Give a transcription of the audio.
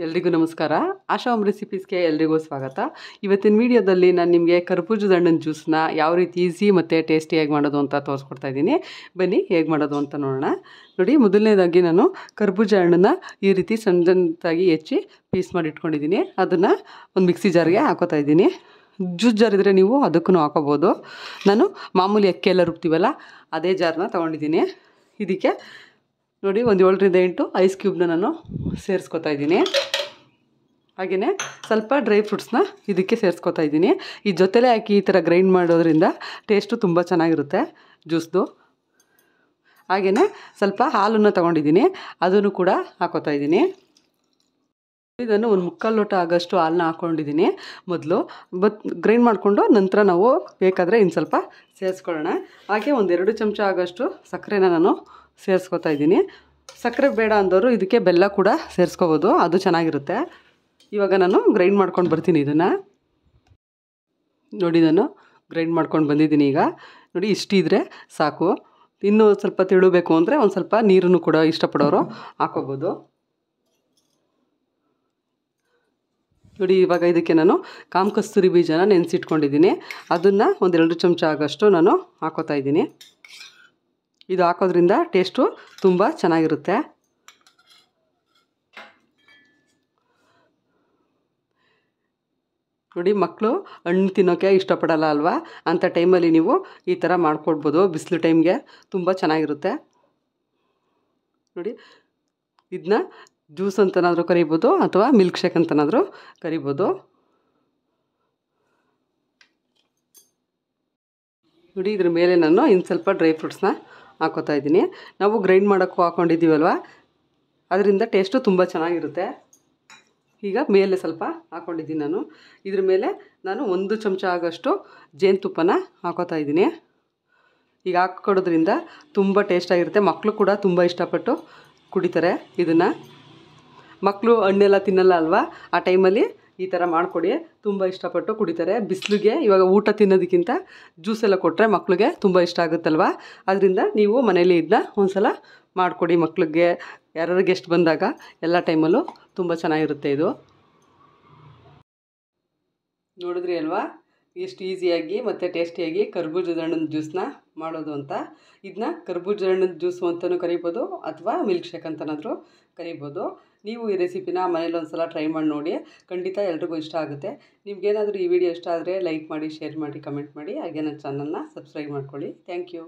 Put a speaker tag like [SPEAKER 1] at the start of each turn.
[SPEAKER 1] ಎಲ್ರಿಗೂ ನಮಸ್ಕಾರ. ಆಶಾ ಹೋಮ್ ರೆಸಿಪೀಸ್ಗೆ ಎಲ್ರಿಗೂ ಸ್ವಾಗತ. ಇವತ್ತಿನ ವಿಡಿಯೋದಲ್ಲಿ ನಾನು ನಿಮಗೆ ಕರ್ಬೂಜದ ಹಣ್ಣಿನ ಜ್ಯೂಸನ್ನ ಯಾವ ರೀತಿ ಈಸಿ ಮತ್ತು ಟೇಸ್ಟಿಯಾಗಿ ಮಾಡೋದು ಅಂತ ತೋರಿಸ್ಕೊಡ್ತಾ ಇದ್ದೀನಿ. ಬನ್ನಿ ಹೇಗೆ ಮಾಡೋದು ಅಂತ ನೋಡೋಣ. ನೋಡಿ, ಮೊದಲನೇದಾಗಿ ನಾನು ಕರ್ಬೂಜ ಹಣ್ಣನ್ನು ಈ ರೀತಿ ಸಣ್ಣದಾಗಿ ಹೆಚ್ಚಿ ಪೀಸ್ ಮಾಡಿ ಇಟ್ಕೊಂಡಿದ್ದೀನಿ. ಅದನ್ನು ಒಂದು ಮಿಕ್ಸಿ ಜಾರ್ಗೆ ಹಾಕೋತಾ ಇದ್ದೀನಿ. ಜ್ಯೂಸ್ ಜಾರ್ ಇದ್ದರೆ ನೀವು ಅದಕ್ಕೂ ಹಾಕೋಬೋದು. ನಾನು ಮಾಮೂಲಿ ಅಕ್ಕಿ ಎಲ್ಲ ರುಬ್ತೀವಲ್ಲ ಅದೇ ಜಾರನ್ನ ತೊಗೊಂಡಿದ್ದೀನಿ. ಇದಕ್ಕೆ ನೋಡಿ, ಒಂದು 7ರಿಂದ 8 ಐಸ್ ಕ್ಯೂಬ್ನ ನಾನು ಸೇರಿಸ್ಕೊತಾ ಇದ್ದೀನಿ. ಹಾಗೆಯೇ ಸ್ವಲ್ಪ ಡ್ರೈ ಫ್ರೂಟ್ಸ್ನ ಇದಕ್ಕೆ ಸೇರಿಸ್ಕೊತಾ ಇದ್ದೀನಿ. ಈ ಜೊತೆಲೇ ಹಾಕಿ ಈ ಥರ ಗ್ರೈಂಡ್ ಮಾಡೋದ್ರಿಂದ ಟೇಸ್ಟು ತುಂಬ ಚೆನ್ನಾಗಿರುತ್ತೆ ಜ್ಯೂಸ್ದು. ಹಾಗೆಯೇ ಸ್ವಲ್ಪ ಹಾಲನ್ನು ತೊಗೊಂಡಿದ್ದೀನಿ, ಅದನ್ನು ಕೂಡ ಹಾಕೋತಾ ಇದ್ದೀನಿ. ಇದನ್ನು ಒಂದು 3/4 ಲೋಟ ಆಗೋಷ್ಟು ಹಾಲನ್ನ ಹಾಕ್ಕೊಂಡಿದ್ದೀನಿ ಮೊದಲು. ಗ್ರೈಂಡ್ ಮಾಡಿಕೊಂಡು ನಂತರ ನಾವು ಬೇಕಾದರೆ ಇನ್ನು ಸ್ವಲ್ಪ ಸೇರಿಸ್ಕೊಳ್ಳೋಣ. ಹಾಗೆ ಒಂದು 2 ಚಮಚ ಆಗೋಷ್ಟು ಸಕ್ಕರೆನ ನಾನು ಸೇರಿಸ್ಕೊತಾ ಇದ್ದೀನಿ. ಸಕ್ಕರೆ ಬೇಡ ಅಂದವರು ಇದಕ್ಕೆ ಬೆಲ್ಲ ಕೂಡ ಸೇರಿಸ್ಕೋಬೋದು, ಅದು ಚೆನ್ನಾಗಿರುತ್ತೆ. ಇವಾಗ ನಾನು ಗ್ರೈಂಡ್ ಮಾಡ್ಕೊಂಡು ಬರ್ತೀನಿ ಇದನ್ನು. ನೋಡಿ, ನಾನು ಗ್ರೈಂಡ್ ಮಾಡ್ಕೊಂಡು ಬಂದಿದ್ದೀನಿ. ಈಗ ನೋಡಿ, ಇಷ್ಟಿದ್ರೆ ಸಾಕು. ಇನ್ನೂ ಸ್ವಲ್ಪ ತಿಳಬೇಕು ಅಂದರೆ ಒಂದು ಸ್ವಲ್ಪ ನೀರನ್ನು ಕೂಡ ಇಷ್ಟಪಡೋರು ಹಾಕೋಬೋದು. ನೋಡಿ, ಇವಾಗ ಇದಕ್ಕೆ ನಾನು ಕಾಮಕಸ್ತೂರಿ ಬೀಜನ ನೆನೆಸಿಟ್ಕೊಂಡಿದ್ದೀನಿ. ಅದನ್ನು ಒಂದು 2 ಚಮಚ ಆಗೋಷ್ಟು ನಾನು ಹಾಕೋತಾ ಇದ್ದೀನಿ. ಇದು ಹಾಕೋದ್ರಿಂದ ಟೇಸ್ಟು ತುಂಬ ಚೆನ್ನಾಗಿರುತ್ತೆ. ನೋಡಿ, ಮಕ್ಕಳು ಹಣ್ಣು ತಿನ್ನೋಕ್ಕೆ ಇಷ್ಟಪಡಲ್ಲ ಅಲ್ವಾ? ಅಂಥ ಟೈಮಲ್ಲಿ ನೀವು ಈ ಥರ ಮಾಡ್ಕೊಡ್ಬೋದು. ಬಿಸಿಲು ಟೈಮ್ಗೆ ತುಂಬ ಚೆನ್ನಾಗಿರುತ್ತೆ. ನೋಡಿ, ಇದನ್ನ ಜ್ಯೂಸ್ ಅಂತನಾದರೂ ಕರಿಬೋದು ಅಥವಾ ಮಿಲ್ಕ್ ಶೇಕ್ ಅಂತನಾದರೂ ಕರಿಬೋದು. ನೋಡಿ, ಇದ್ರ ಮೇಲೆ ನಾನು ಇನ್ನು ಸ್ವಲ್ಪ ಡ್ರೈ ಫ್ರೂಟ್ಸ್ನ ಹಾಕೋತಾ ಇದ್ದೀನಿ. ನಾವು ಗ್ರೈಂಡ್ ಮಾಡೋಕ್ಕೂ ಹಾಕ್ಕೊಂಡಿದ್ದೀವಲ್ವ, ಅದರಿಂದ ಟೇಸ್ಟು ತುಂಬ ಚೆನ್ನಾಗಿರುತ್ತೆ. ಈಗ ಮೇಲೆ ಸ್ವಲ್ಪ ಹಾಕ್ಕೊಂಡಿದ್ದೀನಿ ನಾನು. ಇದ್ರ ಮೇಲೆ ನಾನು 1 ಚಮಚ ಆಗೋಷ್ಟು ಜೇನುತುಪ್ಪನ ಹಾಕೋತಾ ಇದ್ದೀನಿ. ಈಗ ಹಾಕ್ಕೊಡೋದ್ರಿಂದ ತುಂಬ ಟೇಸ್ಟಾಗಿರುತ್ತೆ. ಮಕ್ಕಳು ಕೂಡ ತುಂಬ ಇಷ್ಟಪಟ್ಟು ಕುಡಿತಾರೆ ಇದನ್ನು. ಮಕ್ಕಳು ಹಣ್ಣೆಲ್ಲ ತಿನ್ನಲ್ಲ ಅಲ್ವಾ? ಆ ಟೈಮಲ್ಲಿ ಈ ಥರ ಮಾಡಿಕೊಡಿ, ತುಂಬ ಇಷ್ಟಪಟ್ಟು ಕುಡಿತಾರೆ. ಬಿಸಿಲಿಗೆ ಇವಾಗ ಊಟ ತಿನ್ನೋದಕ್ಕಿಂತ ಜ್ಯೂಸ್ ಎಲ್ಲ ಕೊಟ್ಟರೆ ಮಕ್ಕಳಿಗೆ ತುಂಬ ಇಷ್ಟ ಆಗುತ್ತಲ್ವ? ಅದರಿಂದ ನೀವು ಮನೇಲಿ ಇದನ್ನ ಒಂದು ಸಲ ಮಾಡಿಕೊಡಿ ಮಕ್ಕಳಿಗೆ. ಯಾರು ಗೆಸ್ಟ್ ಬಂದಾಗ ಎಲ್ಲ ಟೈಮಲ್ಲೂ ತುಂಬ ಚೆನ್ನಾಗಿರುತ್ತೆ ಇದು. ನೋಡಿದ್ರಿ ಅಲ್ವಾ ಎಷ್ಟು ಈಸಿಯಾಗಿ ಮತ್ತು ಟೇಸ್ಟಿಯಾಗಿ ಕರ್ಬೂಜದ ಹಣ್ಣಿನ ಜ್ಯೂಸನ್ನ ಮಾಡೋದು ಅಂತ. ಇದನ್ನ ಕರ್ಬೂಜದ ಹಣ್ಣಿನ ಜ್ಯೂಸು ಅಂತಲೂ ಕರಿಬೋದು ಅಥವಾ ಮಿಲ್ಕ್ ಶೇಕ್ ಅಂತನಾದರೂ ಕರಿಬೋದು. ನೀವು ಈ ರೆಸಿಪಿನ ಮನೇಲಿ ಒಂದು ಸಲ ಟ್ರೈ ಮಾಡಿ ನೋಡಿ, ಖಂಡಿತ ಎಲ್ರಿಗೂ ಇಷ್ಟ ಆಗುತ್ತೆ. ನಿಮ್ಗೇನಾದರೂ ಈ ವಿಡಿಯೋ ಇಷ್ಟ ಆದರೆ ಲೈಕ್ ಮಾಡಿ, ಶೇರ್ ಮಾಡಿ, ಕಮೆಂಟ್ ಮಾಡಿ. ಹಾಗೆ ನನ್ನ ಚಾನಲ್ನ ಸಬ್ಸ್ಕ್ರೈಬ್ ಮಾಡ್ಕೊಳ್ಳಿ. Thank you.